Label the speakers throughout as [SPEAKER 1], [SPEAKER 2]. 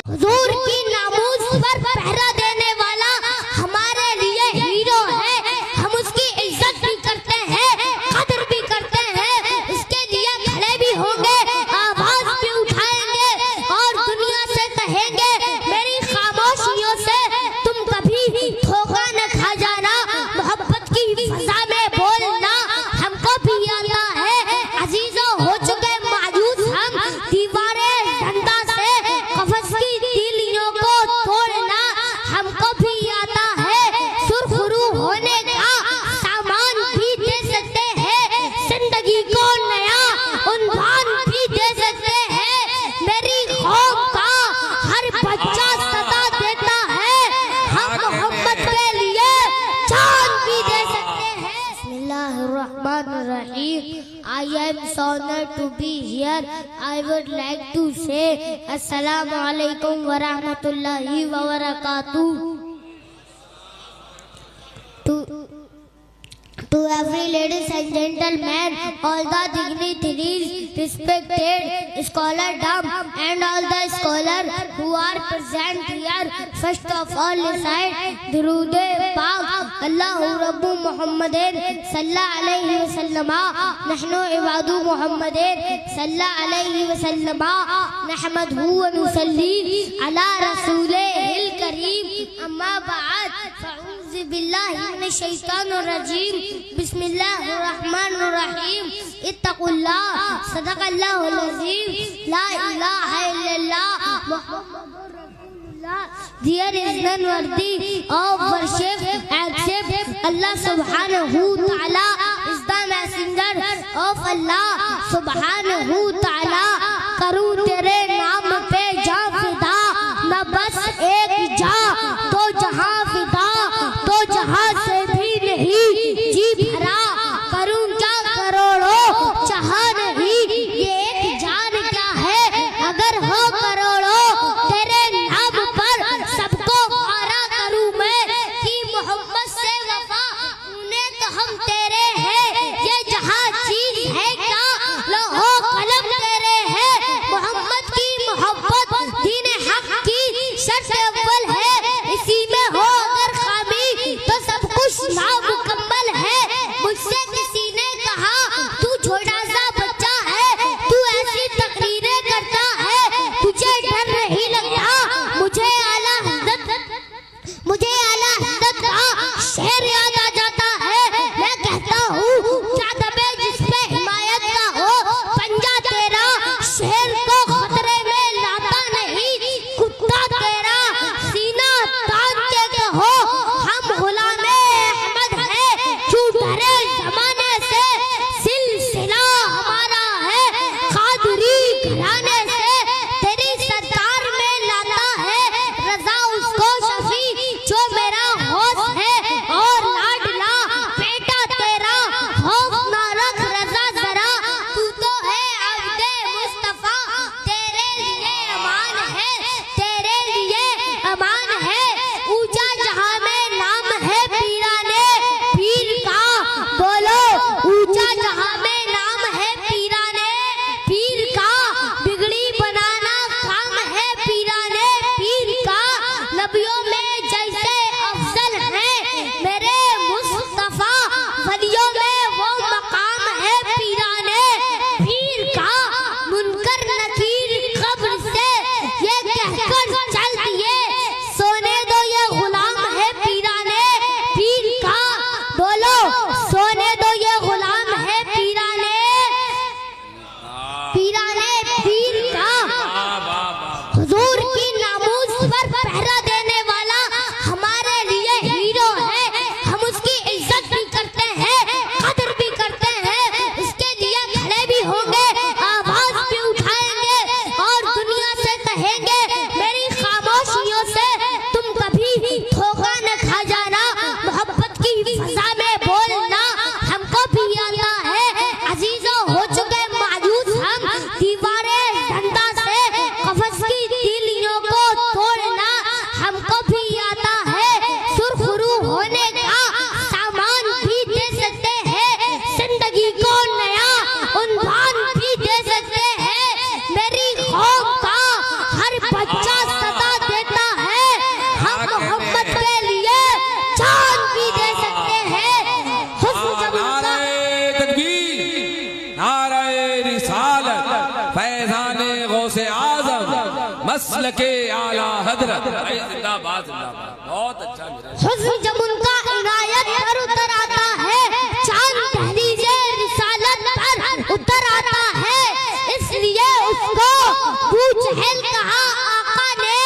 [SPEAKER 1] हुजूर की नामूस पर पहरा देने वाला हमारे लिए हीरो है। हम उसकी इज्जत भी करते हैं, कदर भी करते हैं, उसके लिए खड़े भी होंगे, आवाज भी उठाएंगे और दुनिया से कहेंगे मेरी खामोशियों से तुम कभी धोखा न खा जाना। मोहब्बत की फजा में बोलना हमको भी आता है। अजीजों हो चुके मायूस हम, दीवारें डंडा से कफस की तीलियों को तोड़ना हमको भी आता है। सुरखरू होने का सामान भी दे सकते हैं, जिंदगी को नया उन्वान भी दे सकते हैं। मेरी कौम का हर बच्चा सदा देता है, हम मोहब्बत के लिए जान भी दे सकते हैं। बिस्मिल्लाहिर्रहमानिर्रहीम। I am so honored to be here. I would like to say Assalamu alaikum wa rahmatullahi wa barakatuh. To every ladies and gentlemen, all the dignitaries, respected scholardom and all the scholars who are present here, first of all recite Durood-e Paak Allahu Rabbu Muhammadin sallallahu alayhi wa sallama nahnu ibadu Muhammadin sallallahu alayhi wa sallama nahmaduhu wa nusalli ala rasulihil kareem amma ba'd fa'udhu billahi minash shaitanir rajim बिस्मिल्लाहिर रहमानिर रहीम इत्तकुल्लाह सदक़ल्लाहुल अज़ीम ला इलाहा इल्लल्लाह मुहम्मदुर रसूलुल्लाह। There is none worthy of worship except Allah subhanahu ta'ala is the messenger of Allah subhanahu ta'ala। करूँ तेरे नाम पे जा फिदा, न बस एक जा तो जहां फिदा, तो जहां से भी नहीं जी भरा। करूं क्या करोड़ों चाह नहीं, ये एक जान क्या है अगर हो करोड़ों। तेरे नाम पर सबको वारा करूं मैं कि मोहब्बत से वफा उन्हें तो हम तेरे हैं। ये जहां चीज है क्या लोहो कलम तेरे हैं, मोहम्मद की मोहब्बत
[SPEAKER 2] मसलके आला हजरत। जिंदाबाद जिंदाबाद, बहुत अच्छा।
[SPEAKER 1] हुस्न जब उनका इनायत पर उतर आता है, चांद दहलीजे रिसालत पर उतर आता है, इसलिए उसको अबू जहल कहा आका ने।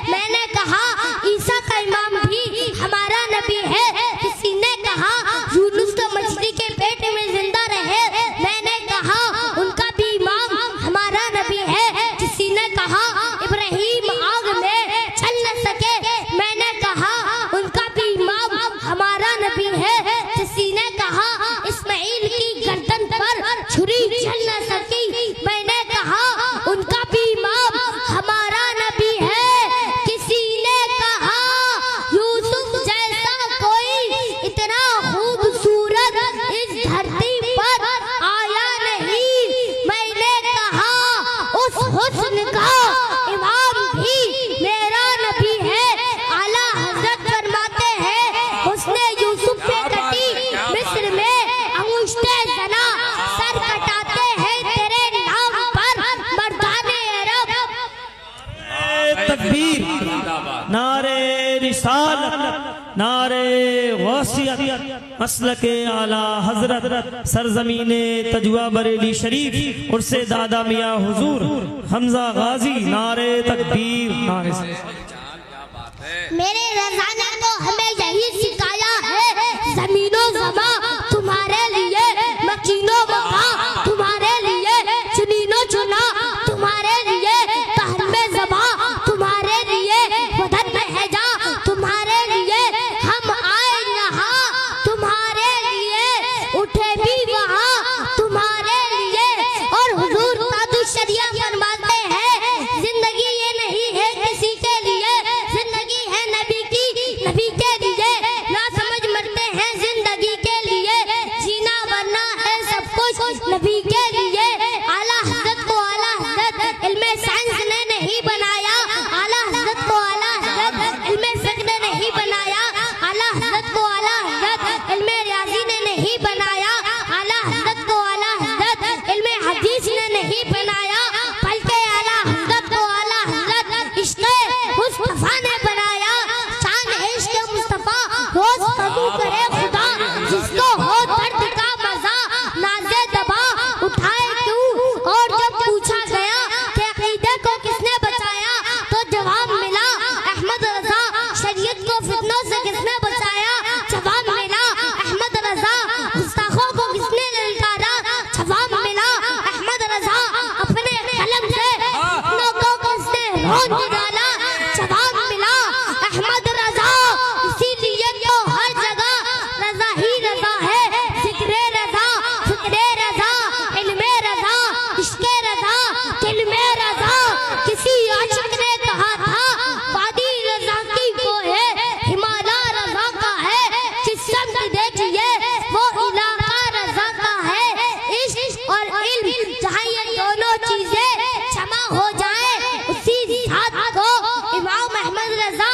[SPEAKER 1] मैंने कहा ईसा का इमाम भी हमारा नबी है। किसी ने कहा यूनुस तो मछली के पेट में जिंदा रहे। मैंने कहा उनका भी इमाम हमारा नबी है। किसी ने कहा इब्राहिम आग में चल न सके। मैंने कहा उनका भी इमाम हमारा नबी है। किसी ने कहा इस्माइल की गर्दन पर छुरी चल न सकी। मैंने कहा उनका भी इमाम हमारा नबी है।
[SPEAKER 3] नारे रिसालत, नारे गौसियत, मसलके आला हजरत, सरजमीने तजुआ बरेली शरीफ, उर्से दादा मियाँ हुजूर हमजा गाजी, नारे तकबीर, नारे।
[SPEAKER 1] मेरे रज़ा ने तो हमें यही सिखाया है, जमीनों ज़मा तुम्हारे लिए, मकीनो मका तुम्हारे लिए, चुनीनो चुना तुम्हारे लिए, तहर में ज़बा तुम्हारे लिए, वतन में है जा तुम्हारे लिए, हम आए यहाँ तुम्हारे लिए, उठे भी वहाँ तुम्हारे लिए। और हुजूर तादु शरिया फरमाते हैं जिंदगी ये नहीं है किसी के लिए, जिंदगी है नबी की, नबी के लिए। ना समझ मरते हैं जिंदगी के लिए, जीना वरना है सब कुछ नबी के लिए। आला हज़रत को आला हज़रत इल्मे साइंस ने नहीं बनाया, आला हज़रत को आला हज़रत इल्मे फ़िक़्ह ने नहीं बनाया, आला हज़रत को आला हज़रत इल्मे रियाज़ी ने नहीं बनाया, आला हज़रत को आला हज़रत इल्मे हदीस ने नहीं बनाया, बल्कि आला हज़रत को आला हज़रत इश्क़े मुस्तफ़ा ने बनाया। शान इश्क़े मुस्तफ़ा रोज़ तबू करे खुदा, जिसको हो दर्द का मज़ा नाज़े दबा उठाए क्यों। और जब पूछा गया कि अक़ीदे को किसने बचाया, तो जवाब मिला अहमद रज़ा। शरीयत को फितनों से किसने बचाया, जवाब मिला अहमद रज़ा। गुस्ताखों को किसने ललकारा, जवाब मिला अहमद रज़ा। अपने कलम से फितनों को किसने रोंद डाला, जवाब मिला रजा